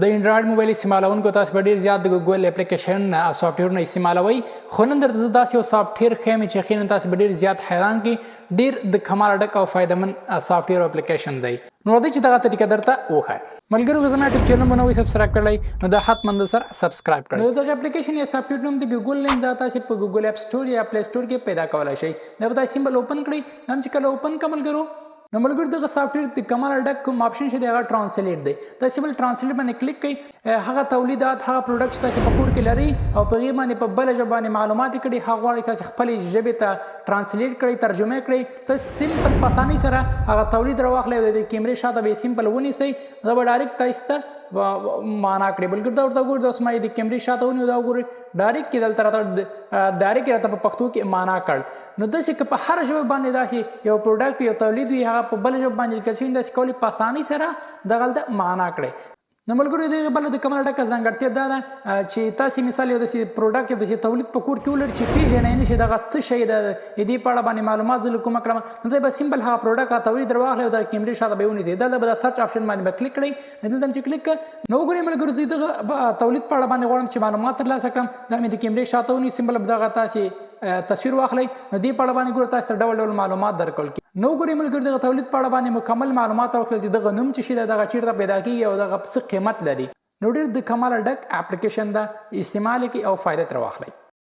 د انډراید موبایل استعمالونکو تاسو به ډیر زیات د ګوګل اپلیکیشن سافټویرونه استعمالوي، خو نن درته داسې یو سافټویر ښیم چې یقینا تاسو به ډیر زیات حیران کړي. ډیر د کمال ډک او فایدهمن سافټویر او اپلیکیشن دی. نو راځئ چې دغه طریقه درته وښایم. ملګرو که زما یوټیوب چینل مو نه وي سبسکرایب کړی نو دا حتما د سره سبسکرایب کړئ. نو دغه اپلیکیشن یا سافټویر نوم د ګوګل لینک دا تاسو په ګوګل اپ سټور یا پلی سټور کې پیدا کولای شئ. دا به تاسو سمبل اوپن کړئ. هم چې کله اوپن کړئ ملګرو نو ملګرو دغه سافټویر د کمال ډک کوم آپشن چې دی هغه ټرانسلیټ دی. تاسو بل ټرانسلیټ باندې کلیک کړئ. هغه تولیدات هغه پروډکټس تاسو په کور کې لري او په هغې باندې په بله ژبه باندې معلومات کړي هغه غواړئ تاسو خپلې ژبې ته ټرانسلیټ کړئ، ترجمه کړئ. تاسو سمپل په اسانۍ سره هغه تولید راواخلئ او د کیمرې شاته به یې سمپل ونیسئ. هغه به ډایرکټ تاسو ته معنا کړي. بلکې دا ورته ګورئ اوس ما یې د کیمرې شاته ونیو، دا وګورئ ډایرکټ کې دلته راته ډایرکټ راته په پښتو کې معنا کړ. نو داسې که په هره ژبه باندې داسې یو پروډکټ یو تولید وي هغه په بله ژبه باندې لیکل شوي داسې کولی په اسانۍ سره دغه هلته معنا کړئ. نو ملګرو د هغې بله د کمال ډکه ځانګړتیا دا ده چې تاسې مثال یو داسې پروډکټ یو داسې تولید په کور کې ولرئ چې پېژنئ نه شئ دغه څه شی ده، د دې په اړه باندې معلومات زه له کومه کړم. نو ځای به سمپل هغه پروډکټ هغه تولید راواخلئ او د کیمرې شاته به یې ونیسئ. دلته به د سرچ آپشن باندې به کلیک کړئ. دلته چې کلیک کړئ نو وګورئ ملګرو زه دغه تولید په اړه باندې غواړم چې معلومات ترلاسه کړم. دا مې د کیمرې شاته ونیو، سمپل دغه تاسې تصویر واخلئ. نو دې په اړه باندې ګورئ تاسو ته ډول ډول معلومات درکول کېږي. نو وګورئ ملګرو دغه تولید په اړه باندې مکمل معلومات راوښودل چې دغه نوم څه شي دی، دغه چېرته پیدا کېږي او دغه څه قیمت لري. نو ډېر د کماله ډک اپلیکیشن ده، استعمال یې کړئ او فایده ترې واخلئ.